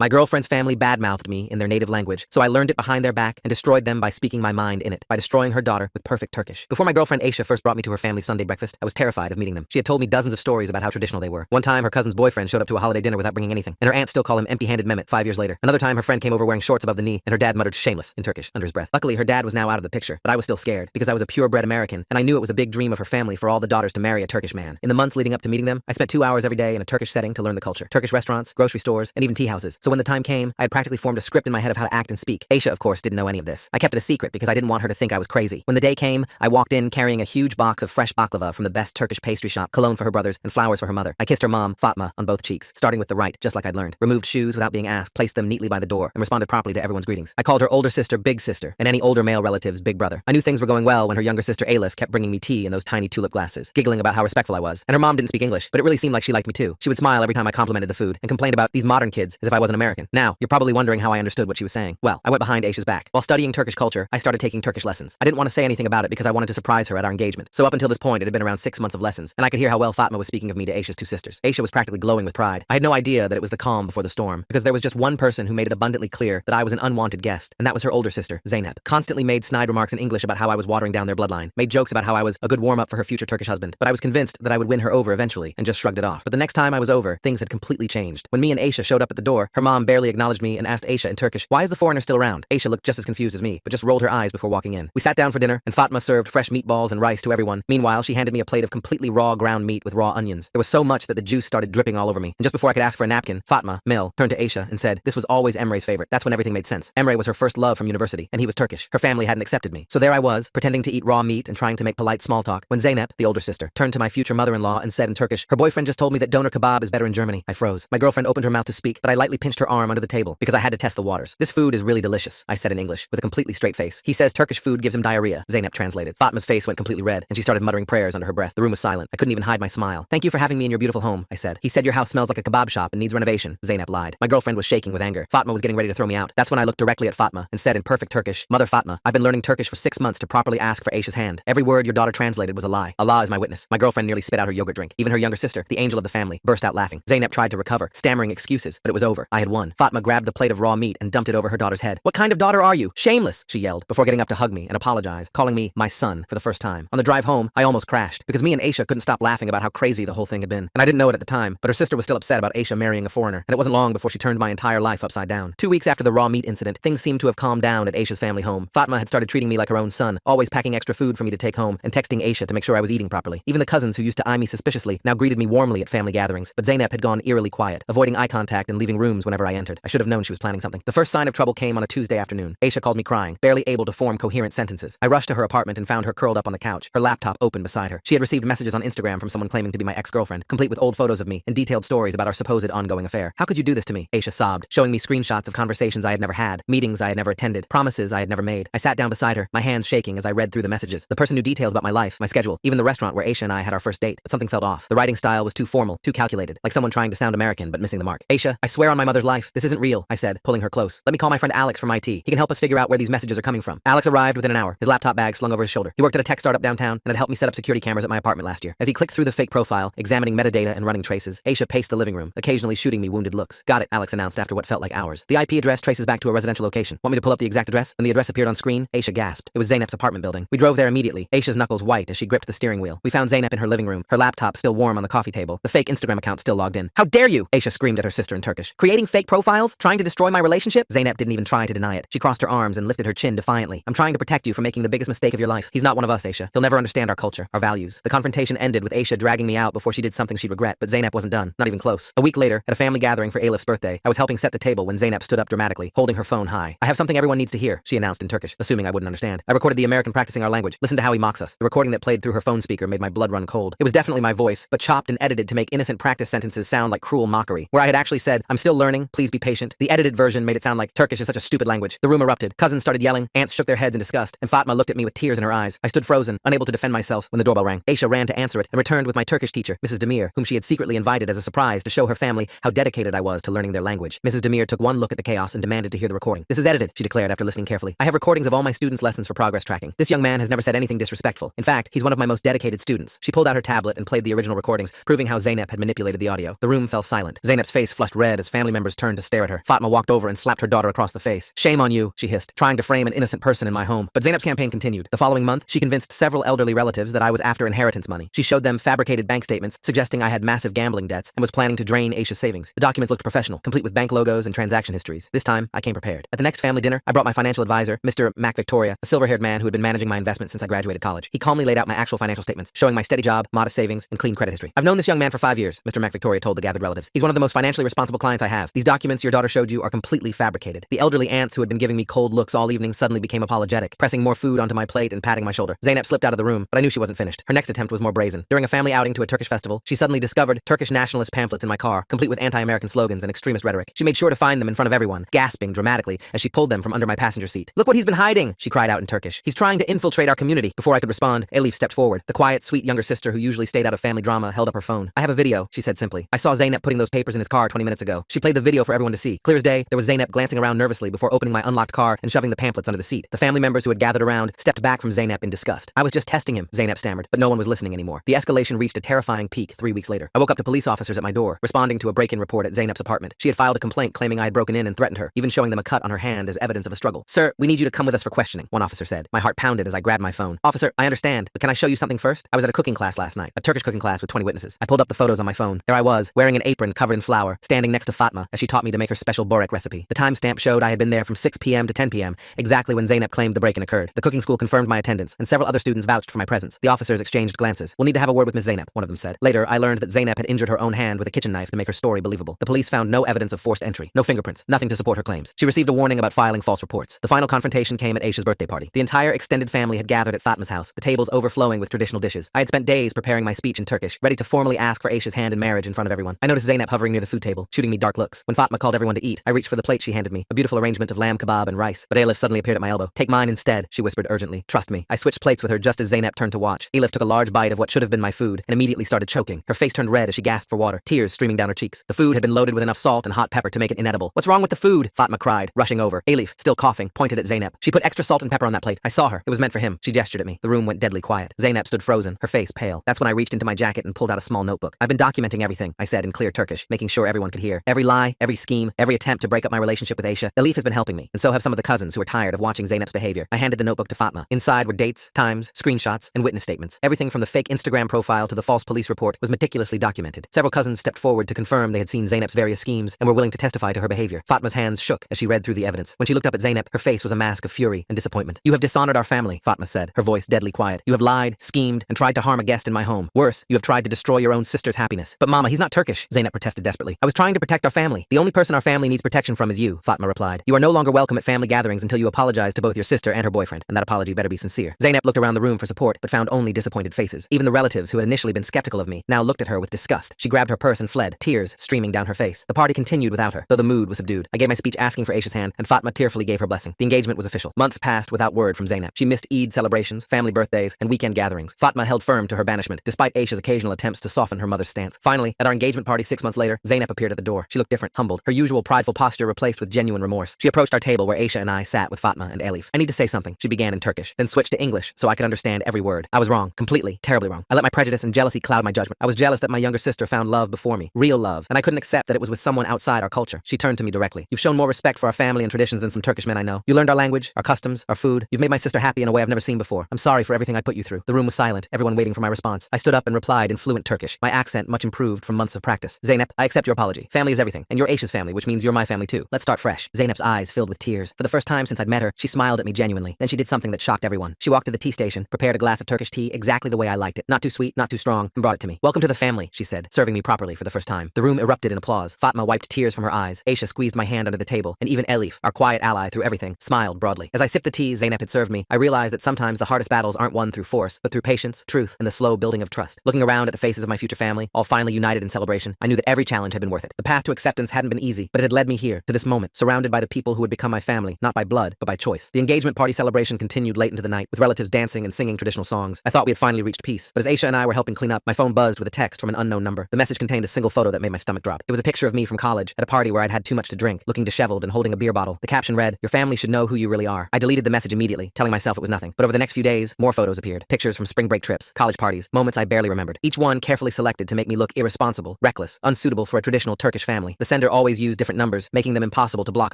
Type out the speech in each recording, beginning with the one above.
My girlfriend's family badmouthed me in their native language, so I learned it behind their back and destroyed them by speaking my mind in it, by destroying her daughter with perfect Turkish. Before my girlfriend Aisha first brought me to her family's Sunday breakfast, I was terrified of meeting them. She had told me dozens of stories about how traditional they were. One time, her cousin's boyfriend showed up to a holiday dinner without bringing anything, and her aunt still called him empty-handed Mehmet 5 years later. Another time, her friend came over wearing shorts above the knee, and her dad muttered shameless in Turkish under his breath. Luckily, her dad was now out of the picture, but I was still scared because I was a purebred American, and I knew it was a big dream of her family for all the daughters to marry a Turkish man. In the months leading up to meeting them, I spent 2 hours every day in a Turkish setting to learn the culture. Turkish restaurants, grocery stores, and even tea houses. So when the time came, I had practically formed a script in my head of how to act and speak. Aisha, of course, didn't know any of this. I kept it a secret because I didn't want her to think I was crazy. When the day came, I walked in carrying a huge box of fresh baklava from the best Turkish pastry shop, cologne for her brothers, and flowers for her mother. I kissed her mom, Fatma, on both cheeks, starting with the right, just like I'd learned. Removed shoes without being asked, placed them neatly by the door, and responded properly to everyone's greetings. I called her older sister Big Sister, and any older male relatives Big Brother. I knew things were going well when her younger sister Alif kept bringing me tea in those tiny tulip glasses, giggling about how respectful I was. And her mom didn't speak English, but it really seemed like she liked me too. She would smile every time I complimented the food, and complained about these modern kids as if I wasn't American. Now, you're probably wondering how I understood what she was saying. Well, I went behind Aisha's back. While studying Turkish culture, I started taking Turkish lessons. I didn't want to say anything about it because I wanted to surprise her at our engagement. So up until this point, it had been around 6 months of lessons, and I could hear how well Fatma was speaking of me to Aisha's two sisters. Aisha was practically glowing with pride. I had no idea that it was the calm before the storm, because there was just one person who made it abundantly clear that I was an unwanted guest, and that was her older sister, Zeynep. Constantly made snide remarks in English about how I was watering down their bloodline, made jokes about how I was a good warm-up for her future Turkish husband, but I was convinced that I would win her over eventually, and just shrugged it off. But the next time I was over, things had completely changed. When me and Aisha showed up at the door, her mom barely acknowledged me and asked Aisha in Turkish, "Why is the foreigner still around?" Aisha looked just as confused as me, but just rolled her eyes before walking in. We sat down for dinner, and Fatma served fresh meatballs and rice to everyone. Meanwhile, she handed me a plate of completely raw ground meat with raw onions. There was so much that the juice started dripping all over me, and just before I could ask for a napkin, Fatma, Mil, turned to Aisha and said, "This was always Emre's favorite." That's when everything made sense. Emre was her first love from university, and he was Turkish. Her family hadn't accepted me. So there I was, pretending to eat raw meat and trying to make polite small talk, when Zeynep, the older sister, turned to my future mother-in-law and said in Turkish, "Her boyfriend just told me that doner kebab is better in Germany." I froze. My girlfriend opened her mouth to speak, but I lightly pinched her arm under the table because I had to test the waters. "This food is really delicious," I said in English, with a completely straight face. "He says Turkish food gives him diarrhea," Zeynep translated. Fatma's face went completely red, and she started muttering prayers under her breath. The room was silent. I couldn't even hide my smile. "Thank you for having me in your beautiful home," I said. "He said your house smells like a kebab shop and needs renovation," Zeynep lied. My girlfriend was shaking with anger. Fatma was getting ready to throw me out. That's when I looked directly at Fatma and said in perfect Turkish, "Mother Fatma, I've been learning Turkish for 6 months to properly ask for Aisha's hand. Every word your daughter translated was a lie. Allah is my witness." My girlfriend nearly spit out her yogurt drink. Even her younger sister, the angel of the family, burst out laughing. Zeynep tried to recover, stammering excuses, but it was over. I had won. Fatma grabbed the plate of raw meat and dumped it over her daughter's head. "What kind of daughter are you? Shameless!" she yelled, before getting up to hug me and apologize, calling me my son for the first time. On the drive home, I almost crashed, because me and Aisha couldn't stop laughing about how crazy the whole thing had been. And I didn't know it at the time, but her sister was still upset about Aisha marrying a foreigner, and it wasn't long before she turned my entire life upside down. 2 weeks after the raw meat incident, things seemed to have calmed down at Aisha's family home. Fatma had started treating me like her own son, always packing extra food for me to take home, and texting Aisha to make sure I was eating properly. Even the cousins who used to eye me suspiciously now greeted me warmly at family gatherings, but Zeynep had gone eerily quiet, avoiding eye contact and leaving rooms whenever I entered. I should have known she was planning something. The first sign of trouble came on a Tuesday afternoon. Aisha called me crying, barely able to form coherent sentences. I rushed to her apartment and found her curled up on the couch, her laptop open beside her. She had received messages on Instagram from someone claiming to be my ex-girlfriend, complete with old photos of me and detailed stories about our supposed ongoing affair. "How could you do this to me?" Aisha sobbed, showing me screenshots of conversations I had never had, meetings I had never attended, promises I had never made. I sat down beside her, my hands shaking as I read through the messages. The person knew details about my life, my schedule, even the restaurant where Aisha and I had our first date, but something felt off. The writing style was too formal, too calculated, like someone trying to sound American but missing the mark. "Aisha, I swear on my mother's life, this isn't real," I said, pulling her close. "Let me call my friend Alex from IT. He can help us figure out where these messages are coming from." Alex arrived within an hour, his laptop bag slung over his shoulder. He worked at a tech startup downtown and had helped me set up security cameras at my apartment last year. As he clicked through the fake profile, examining metadata and running traces, Aisha paced the living room, occasionally shooting me wounded looks. "Got it," Alex announced after what felt like hours. "The IP address traces back to a residential location. Want me to pull up the exact address?" When the address appeared on screen, Aisha gasped. It was Zeynep's apartment building. We drove there immediately, Aisha's knuckles white as she gripped the steering wheel. We found Zeynep in her living room, her laptop still warm on the coffee table, the fake Instagram account still logged in. "How dare you!" Aisha screamed at her sister in Turkish. "Creating fake profiles? Trying to destroy my relationship?" Zeynep didn't even try to deny it. She crossed her arms and lifted her chin defiantly. "I'm trying to protect you from making the biggest mistake of your life. He's not one of us, Aisha. He'll never understand our culture, our values." The confrontation ended with Aisha dragging me out before she did something she'd regret, but Zeynep wasn't done, not even close. A week later, at a family gathering for Alif's birthday, I was helping set the table when Zeynep stood up dramatically, holding her phone high. "I have something everyone needs to hear," she announced in Turkish, assuming I wouldn't understand. I recorded the American practicing our language. Listen to how he mocks us. The recording that played through her phone speaker made my blood run cold. It was definitely my voice, but chopped and edited to make innocent practice sentences sound like cruel mockery. Where I had actually said, "I'm still learning, please be patient," the edited version made it sound like Turkish is such a stupid language. The room erupted. Cousins started yelling, aunts shook their heads in disgust, and Fatma looked at me with tears in her eyes. I stood frozen, unable to defend myself when the doorbell rang. Aisha ran to answer it and returned with my Turkish teacher, Mrs. Demir, whom she had secretly invited as a surprise to show her family how dedicated I was to learning their language. Mrs. Demir took one look at the chaos and demanded to hear the recording. "This is edited," she declared after listening carefully. "I have recordings of all my students' lessons for progress tracking. This young man has never said anything disrespectful. In fact, he's one of my most dedicated students." She pulled out her tablet and played the original recordings, proving how Zeynep had manipulated the audio. The room fell silent. Zeynep's face flushed red as family members members turned to stare at her. Fatma walked over and slapped her daughter across the face. "Shame on you," she hissed, trying to frame an innocent person in my home. But Zainab's campaign continued. The following month, she convinced several elderly relatives that I was after inheritance money. She showed them fabricated bank statements suggesting I had massive gambling debts and was planning to drain Aisha's savings. The documents looked professional, complete with bank logos and transaction histories. This time, I came prepared. At the next family dinner, I brought my financial advisor, Mr. Mac Victoria, a silver-haired man who had been managing my investments since I graduated college. He calmly laid out my actual financial statements, showing my steady job, modest savings, and clean credit history. "I've known this young man for 5 years," Mr. Mac Victoria told the gathered relatives. "He's one of the most financially responsible clients I have. These documents your daughter showed you are completely fabricated." The elderly aunts who had been giving me cold looks all evening suddenly became apologetic, pressing more food onto my plate and patting my shoulder. Zainab slipped out of the room, but I knew she wasn't finished. Her next attempt was more brazen. During a family outing to a Turkish festival, she suddenly discovered Turkish nationalist pamphlets in my car, complete with anti-American slogans and extremist rhetoric. She made sure to find them in front of everyone, gasping dramatically as she pulled them from under my passenger seat. "Look what he's been hiding," she cried out in Turkish. "He's trying to infiltrate our community." Before I could respond, Elif stepped forward. The quiet, sweet younger sister who usually stayed out of family drama held up her phone. "I have a video," she said simply. "I saw Zainab putting those papers in his car 20 minutes ago." She played the video for everyone to see. Clear as day, there was Zainab glancing around nervously before opening my unlocked car and shoving the pamphlets under the seat. The family members who had gathered around stepped back from Zainab in disgust. "I was just testing him," Zainab stammered, but no one was listening anymore. The escalation reached a terrifying peak 3 weeks later. I woke up to police officers at my door, responding to a break-in report at Zainab's apartment. She had filed a complaint claiming I had broken in and threatened her, even showing them a cut on her hand as evidence of a struggle. "Sir, we need you to come with us for questioning," one officer said. My heart pounded as I grabbed my phone. "Officer, I understand, but can I show you something first? I was at a cooking class last night, a Turkish cooking class with 20 witnesses. I pulled up the photos on my phone. There I was, wearing an apron covered in flour, standing next to Fatma as she taught me to make her special borek recipe. The timestamp showed I had been there from 6 p.m. to 10 p.m., exactly when Zainab claimed the break-in occurred. The cooking school confirmed my attendance, and several other students vouched for my presence. The officers exchanged glances. "We'll need to have a word with Ms. Zainab," one of them said. Later, I learned that Zainab had injured her own hand with a kitchen knife to make her story believable. The police found no evidence of forced entry, no fingerprints, nothing to support her claims. She received a warning about filing false reports. The final confrontation came at Aisha's birthday party. The entire extended family had gathered at Fatma's house, the tables overflowing with traditional dishes. I had spent days preparing my speech in Turkish, ready to formally ask for Aisha's hand in marriage in front of everyone. I noticed Zainab hovering near the food table, shooting me dark looks. When Fatma called everyone to eat, I reached for the plate she handed me, a beautiful arrangement of lamb kebab and rice. But Elif suddenly appeared at my elbow. "Take mine instead," she whispered urgently. "Trust me." I switched plates with her just as Zainab turned to watch. Elif took a large bite of what should have been my food and immediately started choking. Her face turned red as she gasped for water, tears streaming down her cheeks. The food had been loaded with enough salt and hot pepper to make it inedible. "What's wrong with the food?" Fatma cried, rushing over. Elif, still coughing, pointed at Zainab. "She put extra salt and pepper on that plate. I saw her. It was meant for him." She gestured at me. The room went deadly quiet. Zainab stood frozen, her face pale. That's when I reached into my jacket and pulled out a small notebook. "I've been documenting everything," I said in clear Turkish, making sure everyone could hear. "Every lie, every scheme, every attempt to break up my relationship with Aisha. Elif has been helping me, and so have some of the cousins who are tired of watching Zainab's behavior." I handed the notebook to Fatma. Inside were dates, times, screenshots, and witness statements. Everything from the fake Instagram profile to the false police report was meticulously documented. Several cousins stepped forward to confirm they had seen Zainab's various schemes and were willing to testify to her behavior. Fatma's hands shook as she read through the evidence. When she looked up at Zainab, her face was a mask of fury and disappointment. "You have dishonored our family," Fatma said, her voice deadly quiet. "You have lied, schemed, and tried to harm a guest in my home. Worse, you have tried to destroy your own sister's happiness." "But Mama, he's not Turkish," Zainab protested desperately. "I was trying to protect our family. The only person our family needs protection from is you," Fatma replied. "You are no longer welcome at family gatherings until you apologize to both your sister and her boyfriend, and that apology better be sincere." Zainab looked around the room for support, but found only disappointed faces. Even the relatives who had initially been skeptical of me now looked at her with disgust. She grabbed her purse and fled, tears streaming down her face. The party continued without her, though the mood was subdued. I gave my speech asking for Aisha's hand, and Fatma tearfully gave her blessing. The engagement was official. Months passed without word from Zainab. She missed Eid celebrations, family birthdays, and weekend gatherings. Fatma held firm to her banishment, despite Aisha's occasional attempts to soften her mother's stance. Finally, at our engagement party 6 months later, Zainab appeared at the door. She looked different, humbled, her usual prideful posture replaced with genuine remorse. She approached our table where Aisha and I sat with Fatma and Elif. "I need to say something," she began in Turkish, then switched to English so I could understand every word. "I was wrong, completely, terribly wrong. I let my prejudice and jealousy cloud my judgment. I was jealous that my younger sister found love before me, real love, and I couldn't accept that it was with someone outside our culture." She turned to me directly. "You've shown more respect for our family and traditions than some Turkish men I know. You learned our language, our customs, our food. You've made my sister happy in a way I've never seen before. I'm sorry for everything I put you through." The room was silent, everyone waiting for my response. I stood up and replied in fluent Turkish, my accent much improved from months of practice. "Zainab, I accept your apology. Family is everything, and you're Aisha's family, which means you're my family too. Let's start fresh." Zainab's eyes filled with tears. For the first time since I'd met her, she smiled at me genuinely. Then she did something that shocked everyone. She walked to the tea station, prepared a glass of Turkish tea exactly the way I liked it. Not too sweet, not too strong, and brought it to me. "Welcome to the family," she said, serving me properly for the first time. The room erupted in applause. Fatma wiped tears from her eyes. Aisha squeezed my hand under the table, and even Elif, our quiet ally through everything, smiled broadly. As I sipped the tea Zainab had served me, I realized that sometimes the hardest battles aren't won through force, but through patience, truth, and the slow building of trust. Looking around at the faces of my future family, all finally united in celebration, I knew that every challenge had been worth it. The path to acceptance hadn't been easy, but it had led me here, to this moment, surrounded by the people who would become my family, not by blood, but by choice. The engagement party celebration continued late into the night, with relatives dancing and singing traditional songs. I thought we had finally reached peace, but as Aisha and I were helping clean up, my phone buzzed with a text from an unknown number. The message contained a single photo that made my stomach drop. It was a picture of me from college, at a party where I'd had too much to drink, looking disheveled and holding a beer bottle. The caption read, "Your family should know who you really are." I deleted the message immediately, telling myself it was nothing. But over the next few days, more photos appeared. Pictures from spring break trips, college parties, moments I barely remembered. Each one carefully selected to make me look irresponsible, reckless, unsuitable for a traditional Turkish family. The sender always used different numbers, making them impossible to block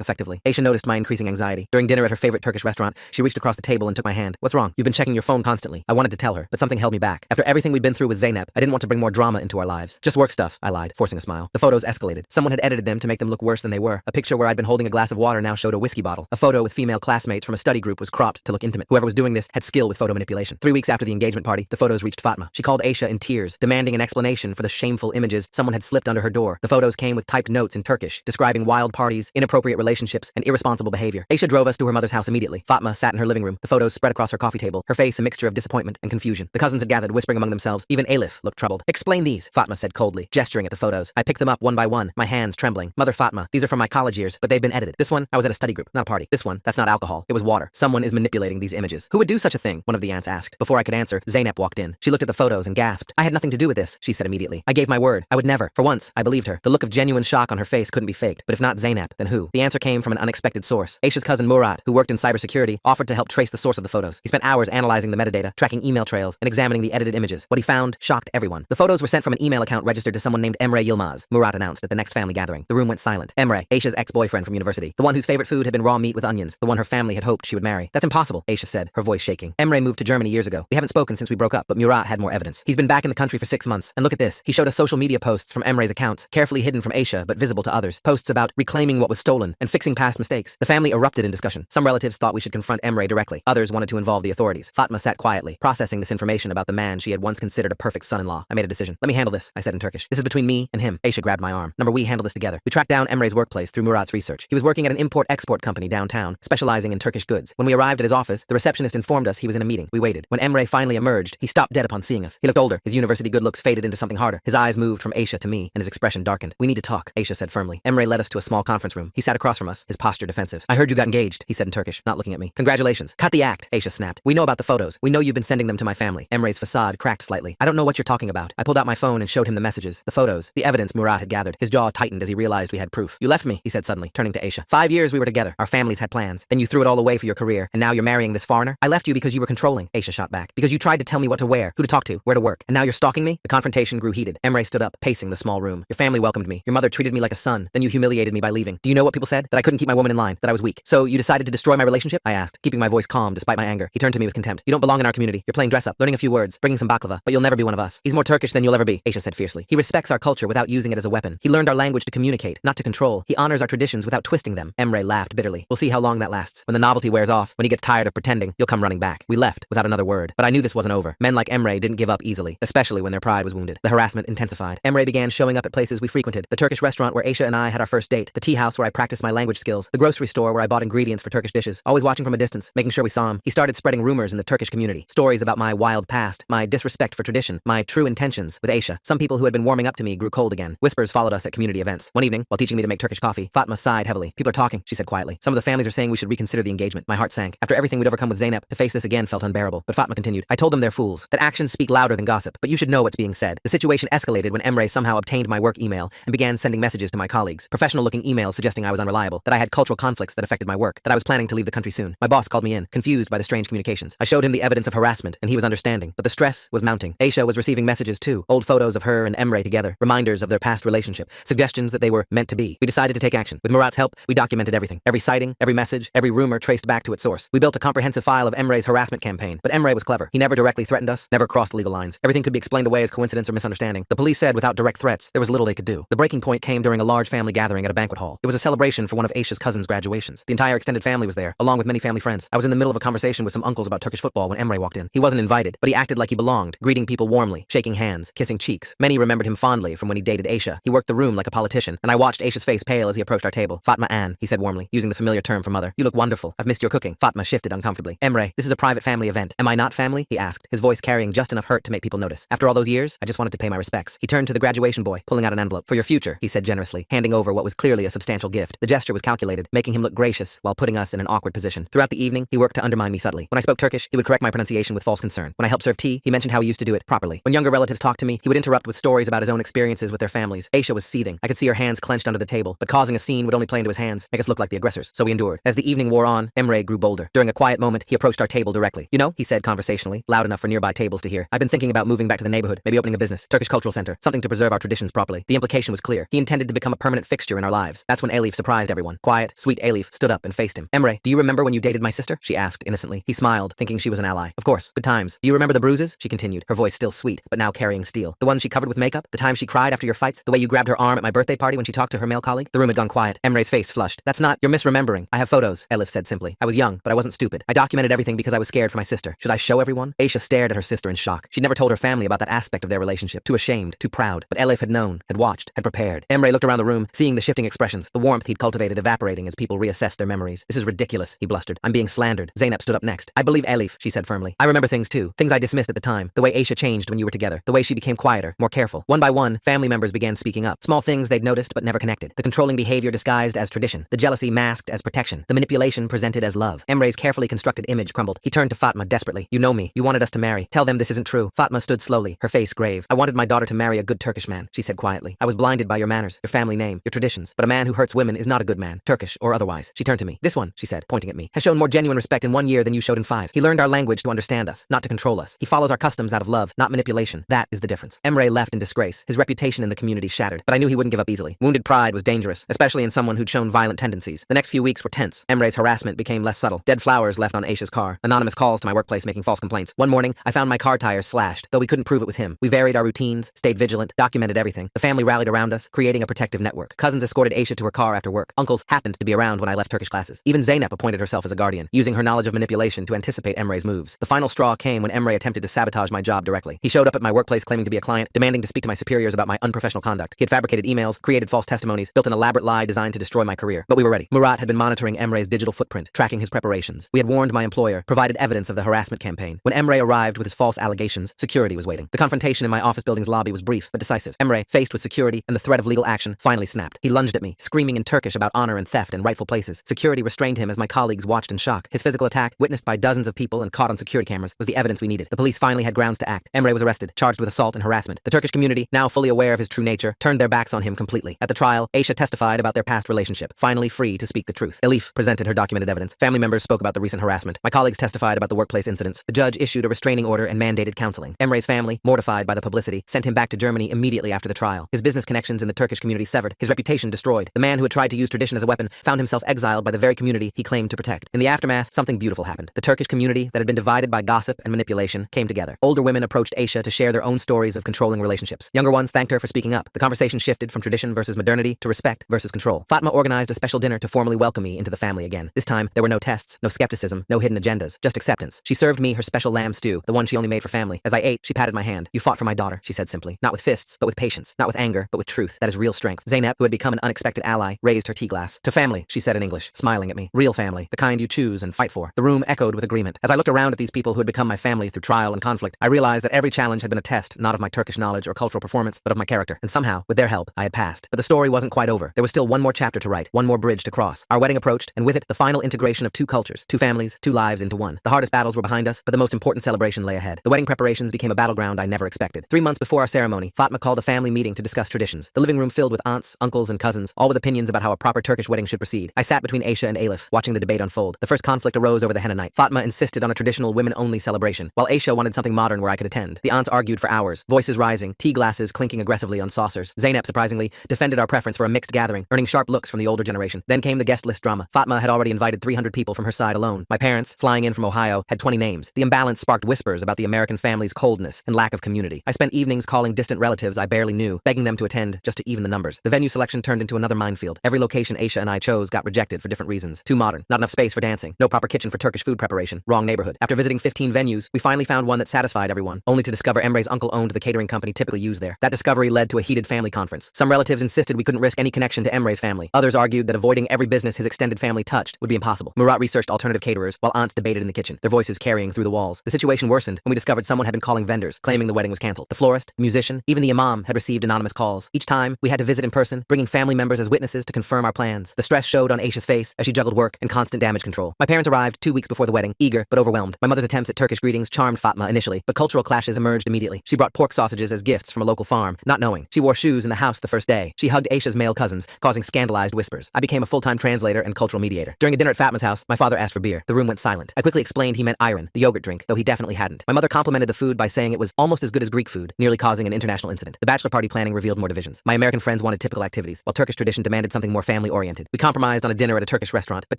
effectively. Aisha noticed my increasing anxiety. During dinner at her favorite Turkish restaurant, she reached across the table and took my hand. What's wrong? You've been checking your phone constantly. I wanted to tell her, but something held me back. After everything we'd been through with Zeynep, I didn't want to bring more drama into our lives. Just work stuff, I lied, forcing a smile. The photos escalated. Someone had edited them to make them look worse than they were. A picture where I'd been holding a glass of water now showed a whiskey bottle. A photo with female classmates from a study group was cropped to look intimate. Whoever was doing this had skill with photo manipulation. 3 weeks after the engagement party, the photos reached Fatma. She called Aisha in tears, demanding an explanation for the shameful images someone had slipped under her door. The photos came with typed notes in Turkish, describing wild parties, inappropriate relationships, and irresponsible behavior. Aisha drove us to her mother's house immediately. Fatma sat in her living room, the photos spread across her coffee table, her face a mixture of disappointment and confusion. The cousins had gathered, whispering among themselves. Even Alif looked troubled. Explain these, Fatma said coldly, gesturing at the photos. I picked them up one by one, my hands trembling. Mother Fatma, these are from my college years, but they've been edited. This one, I was at a study group, not a party. This one, that's not alcohol. It was water. Someone is manipulating these images. Who would do such a thing? One of the aunts asked. Before I could answer, Zeynep walked in. She looked at the photos and gasped. I had nothing to do with this, she said immediately. I gave my word. I would never. For once, I believed her. The look of genuine shock on her face couldn't be faked. But if not Zeynep, then who? The answer came from an unexpected source. Aisha's cousin Murat, who worked in cybersecurity, offered to help trace the source of the photos. He spent hours analyzing the metadata, tracking email trails, and examining the edited images. What he found shocked everyone. The photos were sent from an email account registered to someone named Emre Yilmaz, Murat announced at the next family gathering. The room went silent. Emre, Aisha's ex-boyfriend from university. The one whose favorite food had been raw meat with onions. The one her family had hoped she would marry. That's impossible, Aisha said, her voice shaking. Emre moved to Germany years ago. We haven't spoken since we broke up, but Murat had more evidence. He's been back in the country for 6 months. And look at this. He showed us social media posts from Emre's accounts, carefully hidden from Aisha, but visible to others. Posts about reclaiming what was stolen and fixing past mistakes. The family erupted in discussion. Some relatives thought we should confront Emre directly. Others wanted to involve the authorities. Fatma sat quietly, processing this information about the man she had once considered a perfect son-in-law. I made a decision. Let me handle this, I said in Turkish. This is between me and him. Aisha grabbed my arm. We handle this together. We tracked down Emre's workplace through Murat's research. He was working at an import-export company downtown, specializing in Turkish goods. When we arrived at his office, the receptionist informed us he was in a meeting. We waited. When Emre finally emerged, he stopped dead upon seeing us. He looked older. His university good looks faded into something harder. His eyes moved from Aisha to me, and his expression darkened. We need to talk, Aisha said firmly. Emre led us to a small conference room. He sat across from us, his posture defensive. I heard you got engaged, he said in Turkish, not looking at me. Congratulations. Cut the act, Aisha snapped. We know about the photos. We know you've been sending them to my family. Emre's facade cracked slightly. I don't know what you're talking about. I pulled out my phone and showed him the messages, the photos, the evidence Murat had gathered. His jaw tightened as he realized we had proof. You left me, he said suddenly, turning to Aisha. 5 years we were together. Our families had plans. Then you threw it all away for your career, and now you're marrying this foreigner? I left you because you were controlling, Aisha shot back. Because you tried to tell me what to wear, who to talk to, where to work. And now you're stalking me? The confrontation grew heated. Emre stood up, pacing the small room. Your family welcomed me. Your mother treated me like a son. Then you humiliated me by leaving. Do you know what people said? That I couldn't keep my woman in line, that I was weak. So you decided to destroy my relationship? I asked, keeping my voice calm despite my anger. He turned to me with contempt. You don't belong in our community. You're playing dress up, learning a few words, bringing some baklava, but you'll never be one of us. He's more Turkish than you'll ever be, Aisha said fiercely. He respects our culture without using it as a weapon. He learned our language to communicate, not to control. He honors our traditions without twisting them. Emre laughed bitterly. We'll see how long that lasts. When the novelty wears off, when he gets tired of pretending, you'll come running back. We left without another word. But I knew this wasn't over. Men like Emre didn't give up easily, especially when their pride was wounded. The harassment intensified. Emre began showing up at places we frequented. The Turkish restaurant where Aisha and I had our first date. The tea house where I practiced my language skills. The grocery store where I bought ingredients for Turkish dishes. Always watching from a distance, making sure we saw him. He started spreading rumors in the Turkish community. Stories about my wild past, my disrespect for tradition, my true intentions with Aisha. Some people who had been warming up to me grew cold again. Whispers followed us at community events. One evening, while teaching me to make Turkish coffee, Fatma sighed heavily. People are talking, she said quietly. Some of the families are saying we should reconsider the engagement. My heart sank. After everything we'd overcome with Zeynep, to face this again felt unbearable. But Fatma continued. I told them they're fools, that actions speak louder than gossip, but you should know what's being said. The situation escalated when Emre somehow obtained my work email and began sending messages to my colleagues. Professional-looking emails suggesting I was unreliable, that I had cultural conflicts that affected my work, that I was planning to leave the country soon. My boss called me in, confused by the strange communications. I showed him the evidence of harassment, and he was understanding, but the stress was mounting. Aisha was receiving messages too, old photos of her and Emre together, reminders of their past relationship, suggestions that they were meant to be. We decided to take action. With Murat's help, we documented everything. Every sighting, every message, every rumor traced back to its source. We built a comprehensive file of Emre's harassment campaign, but Emre was clever. He never directly threatened us, never crossed legal lines. Everything could be explained away as coincidence or misunderstanding. The police said without direct threats, there was little they could do. The breaking point came during a large family gathering at a banquet hall. It was a celebration for one of Aisha's cousins' graduations. The entire extended family was there, along with many family friends. I was in the middle of a conversation with some uncles about Turkish football when Emre walked in. He wasn't invited, but he acted like he belonged, greeting people warmly, shaking hands, kissing cheeks. Many remembered him fondly from when he dated Aisha. He worked the room like a politician, and I watched Aisha's face pale as he approached our table. Fatma Ann, he said warmly, using the familiar term for mother. You look wonderful. I've missed your cooking. Fatma shifted uncomfortably. Emre, this is a private family event. Am I not family? He asked, his voice carrying just enough hurt to make people notice. After all those years, I just wanted to pay my respects. He turned to the graduation boy, pulling out an envelope. For your future, he said generously, handing over what was clearly a substantial gift. The gesture was calculated, making him look gracious while putting us in an awkward position. Throughout the evening, he worked to undermine me subtly. When I spoke Turkish, he would correct my pronunciation with false concern. When I helped serve tea, he mentioned how he used to do it properly. When younger relatives talked to me, he would interrupt with stories about his own experiences with their families. Aisha was seething. I could see her hands clenched under the table, but causing a scene would only play into his hands, make us look like the aggressors. So we endured. As the evening wore on, Emre grew bolder. During a quiet moment, he approached our table directly. You know, he said conversationally, loud enough for nearby tables to hear. I've been thinking about moving back to the neighborhood, maybe opening a business, Turkish cultural center, something to preserve our traditions properly. The implication was clear. He intended to become a permanent fixture in our lives. That's when Elif surprised everyone. Quiet, sweet Elif stood up and faced him. Emre, do you remember when you dated my sister? She asked innocently. He smiled, thinking she was an ally. Of course, good times. Do you remember the bruises? She continued, her voice still sweet, but now carrying steel. The ones she covered with makeup? The time she cried after your fights? The way you grabbed her arm at my birthday party when she talked to her male colleague? The room had gone quiet. Emre's face flushed. That's not, you're misremembering. I have photos, Elif said simply. I was young, but I wasn't stupid. I documented everything because I was scared for my sister. Should I show everyone? Aisha stared at her sister in shock. She'd never told her family about that aspect of their relationship. Too ashamed, too proud. But Elif had known, had watched, had prepared. Emre looked around the room, seeing the shifting expressions, the warmth he'd cultivated evaporating as people reassessed their memories. This is ridiculous, he blustered. I'm being slandered. Zainab stood up next. I believe Elif, she said firmly. I remember things too. Things I dismissed at the time. The way Aisha changed when you were together. The way she became quieter, more careful. One by one, family members began speaking up. Small things they'd noticed but never connected. The controlling behavior disguised as tradition. The jealousy masked as protection. The manipulation presented as love. Emre's carefully constructed image crumbled. He turned to Fatma desperately. You know me. You wanted us to marry. Tell them this isn't true. Fatma stood slowly, her face grave. I wanted my daughter to marry a good Turkish man, she said quietly. I was blinded by your manners, your family name, your traditions. But a man who hurts women is not a good man, Turkish or otherwise. She turned to me. This one, she said, pointing at me, has shown more genuine respect in 1 year than you showed in 5. He learned our language to understand us, not to control us. He follows our customs out of love, not manipulation. That is the difference. Emre left in disgrace, his reputation in the community shattered. But I knew he wouldn't give up easily. Wounded pride was dangerous, especially in someone who'd shown violent tendencies. The next few weeks were tense. Emre's harassment became less subtle. Dead flowers left on Aisha's car. Anonymous calls to my workplace making false complaints. One morning, I found my car tires slashed, though we couldn't prove it was him. We varied our routines, stayed vigilant, documented everything. The family rallied around us, creating a protective network. Cousins escorted Aisha to her car after work. Uncles happened to be around when I left Turkish classes. Even Zainab appointed herself as a guardian, using her knowledge of manipulation to anticipate Emre's moves. The final straw came when Emre attempted to sabotage my job directly. He showed up at my workplace claiming to be a client, demanding to speak to my superiors about my unprofessional conduct. He had fabricated emails, created false testimonies, built an elaborate lie designed to destroy my career. But we were ready. Murat had been monitoring Emre's digital footprint, tracking his preparations. We had warned my employer, provided evidence of the harassment campaign. When Emre arrived with his false allegations, security was waiting. The confrontation in my office building's lobby was brief but decisive. Emre, faced with security and the threat of legal action, finally snapped. He lunged at me, screaming in Turkish about honor and theft and rightful places. Security restrained him as my colleagues watched in shock. His physical attack, witnessed by dozens of people and caught on security cameras, was the evidence we needed. The police finally had grounds to act. Emre was arrested, charged with assault and harassment. The Turkish community, now fully aware of his true nature, turned their backs on him completely. At the trial, Aisha testified about their past relationship, finally free to speak the truth. Elif presented her documented evidence. Family members spoke about the recent harassment. My colleagues testified about the workplace incidents. The judge issued a restraining order and mandated counseling. Emre's family, mortified by the publicity, sent him back to Germany immediately after the trial. His business connections in the Turkish community severed, his reputation destroyed. The man who had tried to use tradition as a weapon found himself exiled by the very community he claimed to protect. In the aftermath, something beautiful happened. The Turkish community that had been divided by gossip and manipulation came together. Older women approached Aisha to share their own stories of controlling relationships. Younger ones thanked her for speaking up. The conversation shifted from tradition versus modernity to respect versus control. Fatma organized a special dinner to formally welcome me into the family again. This time, there were no tests, no skepticism, no hidden agendas, just acceptance. She served me her special lamb stew, the one she only made for family. As I ate, she patted my hand. You fought for my daughter, she said simply. Not with fists, but with patience. Not with anger, but with truth. That is real strength. Zainab, who had become an unexpected ally, raised her tea glass. To family, she said in English, smiling at me. Real family, the kind you choose and fight for. The room echoed with agreement. As I looked around at these people who had become my family through trial and conflict, I realized that every challenge had been a test, not of my Turkish knowledge or cultural performance, but of my character. And somehow, with their help, I had passed. But the story wasn't quite over. There was still one more chapter to write, one more bridge to cross. Our wedding approached, and with it, the final integration of two cultures, two families, two lives into one. The hardest battles were behind us, but the most important celebration lay ahead. The wedding preparations became a battleground I never expected. 3 months before our ceremony, Fatma called a family meeting to discuss traditions. The living room filled with aunts, uncles, and cousins, all with opinions about how a proper Turkish wedding should proceed. I sat between Aisha and Elif, watching the debate unfold. The first conflict arose over the henna night. Fatma insisted on a traditional women-only celebration, while Aisha wanted something modern where I could attend. The aunts argued for hours, voices rising, tea glasses clinking aggressively on saucers. Zainab, surprisingly, defended our preference for a mixed gathering, earning sharp looks from the older generation. Then came the guest list drama. Fatma had already invited 300 people from her side alone. My parents, flying in from Ohio, had 20 names. The imbalance sparked whispers about the American family's coldness and lack of community. I spent evenings calling distant relatives I barely knew, begging them to attend just to even the numbers. The venue selection turned into another minefield. Every location Aisha and I chose got rejected for different reasons. Too modern, not enough space for dancing, no proper kitchen for Turkish food preparation, wrong neighborhood. After visiting 15 venues, we finally found one that satisfied everyone, only to discover Emre's uncle owned the catering company typically used there. That discovery led to a heated family conference. Some relatives insisted we couldn't risk any connection to Emre's family. Others argued that avoiding every business his extended family touched would be impossible. Murat researched alternative caterers, while aunts debated in the kitchen, their voices carrying through the walls. The situation worsened when we discovered someone had been calling vendors, claiming the wedding was canceled. The florist, the musician, even the imam had received anonymous calls. Each time, we had to visit in person, bringing family members as witnesses to confirm our plans. The stress showed on Aisha's face as she juggled work and constant damage control. My parents arrived 2 weeks before the wedding, eager but overwhelmed. My mother's attempts at Turkish greetings charmed Fatma initially, but cultural clashes emerged immediately. She brought pork sausages as gifts from a local farm, not knowing. She wore shoes in the house the first day. She hugged Aisha's male cousins, causing scandalized whispers. I became a full-time translator and cultural mediator. During a dinner at Fatma's house, my father asked for beer. The room went silent. I quickly explained he meant ayran, the yogurt drink, though he definitely hadn't. My mother complimented the food by saying it was almost as good as Greek food, nearly causing an international incident. The bachelor party planning revealed more divisions. My American friends friends wanted typical activities, while Turkish tradition demanded something more family-oriented. We compromised on a dinner at a Turkish restaurant, but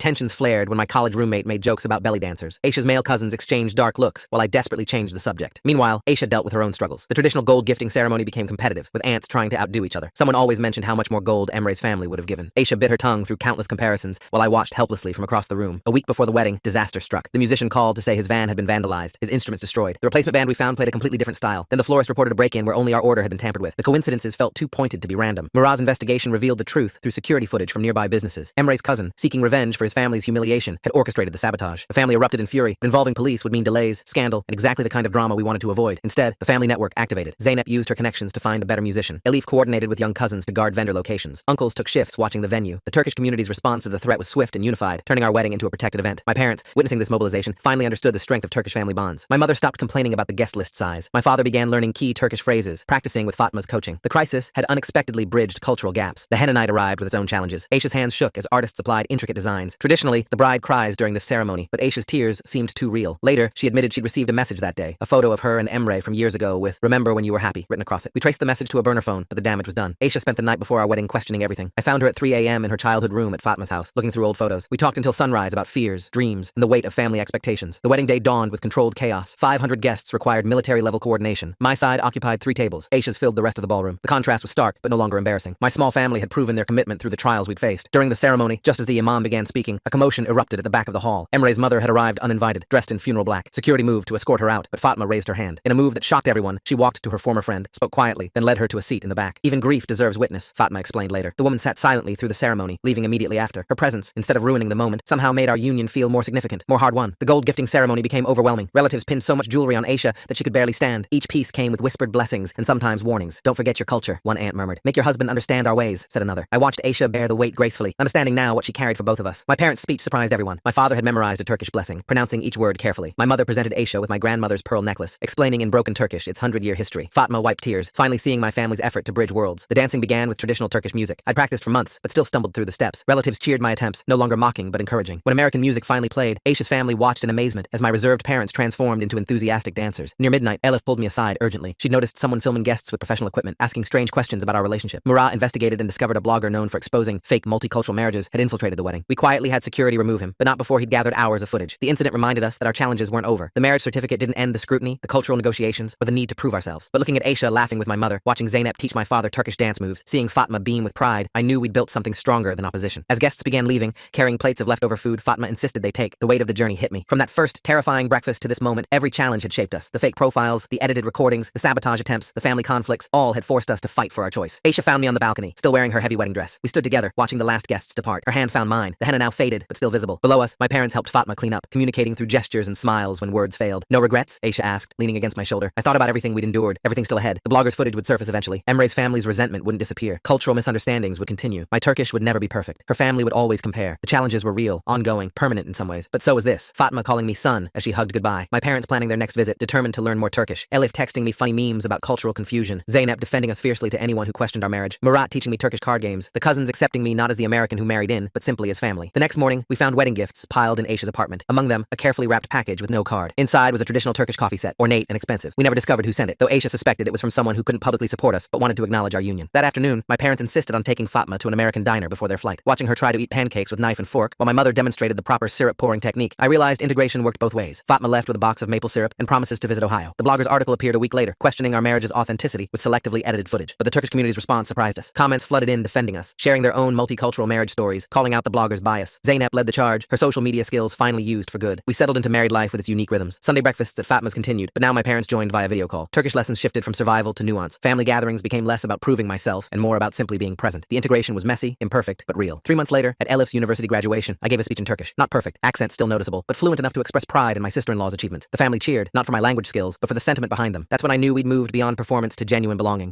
tensions flared when my college roommate made jokes about belly dancers. Aisha's male cousins exchanged dark looks, while I desperately changed the subject. Meanwhile, Aisha dealt with her own struggles. The traditional gold gifting ceremony became competitive, with aunts trying to outdo each other. Someone always mentioned how much more gold Emre's family would have given. Aisha bit her tongue through countless comparisons, while I watched helplessly from across the room. A week before the wedding, disaster struck. The musician called to say his van had been vandalized, his instruments destroyed. The replacement band we found played a completely different style. Then the florist reported a break-in where only our order had been tampered with. The coincidences felt too pointed to be random. Murat's investigation revealed the truth through security footage from nearby businesses. Emre's cousin, seeking revenge for his family's humiliation, had orchestrated the sabotage. The family erupted in fury, but involving police would mean delays, scandal, and exactly the kind of drama we wanted to avoid. Instead, the family network activated. Zeynep used her connections to find a better musician. Elif coordinated with young cousins to guard vendor locations. Uncles took shifts watching the venue. The Turkish community's response to the threat was swift and unified, turning our wedding into a protected event. My parents, witnessing this mobilization, finally understood the strength of Turkish family bonds. My mother stopped complaining about the guest list size. My father began learning key Turkish phrases, practicing with Fatma's coaching. The crisis had unexpectedly bridged cultural gaps. The henna night arrived with its own challenges. Aisha's hands shook as artists applied intricate designs. Traditionally, the bride cries during this ceremony, but Aisha's tears seemed too real. Later, she admitted she'd received a message that day, a photo of her and Emre from years ago with "Remember when you were happy" written across it. We traced the message to a burner phone, but the damage was done. Aisha spent the night before our wedding questioning everything. I found her at 3 a.m. in her childhood room at Fatma's house, looking through old photos. We talked until sunrise about fears, dreams, and the weight of family expectations. The wedding day dawned with controlled chaos. 500 guests required military-level coordination. My side occupied 3 tables. Aisha's filled the rest of the ballroom. The contrast was stark, but no longer embarrassing. My small family had proven their commitment through the trials we'd faced. During the ceremony, just as the imam began speaking, a commotion erupted at the back of the hall. Emre's mother had arrived uninvited, dressed in funeral black. Security moved to escort her out, but Fatma raised her hand. In a move that shocked everyone, she walked to her former friend, spoke quietly, then led her to a seat in the back. Even grief deserves witness, Fatma explained later. The woman sat silently through the ceremony, leaving immediately after. Her presence, instead of ruining the moment, somehow made our union feel more significant, more hard-won. The gold gifting ceremony became overwhelming. Relatives pinned so much jewelry on Aisha that she could barely stand. Each piece came with whispered blessings and sometimes warnings. "Don't forget your culture," one aunt murmured. "Make your husband understand our ways," said another. I watched Aisha bear the weight gracefully, understanding now what she carried for both of us. My parents' speech surprised everyone. My father had memorized a Turkish blessing, pronouncing each word carefully. My mother presented Aisha with my grandmother's pearl necklace, explaining in broken Turkish its 100-year history. Fatma wiped tears, finally seeing my family's effort to bridge worlds. The dancing began with traditional Turkish music. I'd practiced for months, but still stumbled through the steps. Relatives cheered my attempts, no longer mocking but encouraging. When American music finally played, Aisha's family watched in amazement as my reserved parents transformed into enthusiastic dancers. Near midnight, Elif pulled me aside urgently. She'd noticed someone filming guests with professional equipment, asking strange questions about our relationship. Murat investigated and discovered a blogger known for exposing fake multicultural marriages had infiltrated the wedding. We quietly had security remove him, but not before he'd gathered hours of footage. The incident reminded us that our challenges weren't over. The marriage certificate didn't end the scrutiny, the cultural negotiations, or the need to prove ourselves. But looking at Aisha laughing with my mother, watching Zeynep teach my father Turkish dance moves, seeing Fatma beam with pride, I knew we'd built something stronger than opposition. As guests began leaving, carrying plates of leftover food Fatma insisted they take, the weight of the journey hit me. From that first terrifying breakfast to this moment, every challenge had shaped us. The fake profiles, the edited recordings, the sabotage attempts, the family conflicts, all had forced us to fight for our choice. Aisha found me on the balcony, still wearing her heavy wedding dress. We stood together, watching the last guests depart. Her hand found mine, the henna now faded, but still visible. Below us, my parents helped Fatma clean up, communicating through gestures and smiles when words failed. "No regrets?" Aisha asked, leaning against my shoulder. I thought about everything we'd endured, everything still ahead. The blogger's footage would surface eventually. Emre's family's resentment wouldn't disappear. Cultural misunderstandings would continue. My Turkish would never be perfect. Her family would always compare. The challenges were real, ongoing, permanent in some ways. But so was this. Fatma calling me son as she hugged goodbye. My parents planning their next visit, determined to learn more Turkish. Elif texting me funny memes about cultural confusion. Zeynep defending us fiercely to anyone who questioned our marriage. Murat teaching me Turkish card games. The cousins accepting me not as the American who married in, but simply as family. The next morning, we found wedding gifts piled in Aisha's apartment. Among them, a carefully wrapped package with no card. Inside was a traditional Turkish coffee set, ornate and expensive. We never discovered who sent it, though Aisha suspected it was from someone who couldn't publicly support us, but wanted to acknowledge our union. That afternoon, my parents insisted on taking Fatma to an American diner before their flight. Watching her try to eat pancakes with knife and fork, while my mother demonstrated the proper syrup pouring technique, I realized integration worked both ways. Fatma left with a box of maple syrup and promises to visit Ohio. The blogger's article appeared a week later, questioning our marriage's authenticity with selectively edited footage. But the Turkish community's response surprised us. Comments flooded in defending us, sharing their own multicultural marriage stories, calling out the blogger's bias. Zeynep led the charge, her social media skills finally used for good. We settled into married life with its unique rhythms. Sunday breakfasts at Fatma's continued, but now my parents joined via video call. Turkish lessons shifted from survival to nuance. Family gatherings became less about proving myself and more about simply being present. The integration was messy, imperfect, but real. 3 months later, at Elif's university graduation, I gave a speech in Turkish. Not perfect, accent still noticeable, but fluent enough to express pride in my sister-in-law's achievements. The family cheered, not for my language skills, but for the sentiment behind them. That's when I knew we'd moved beyond performance to genuine belonging.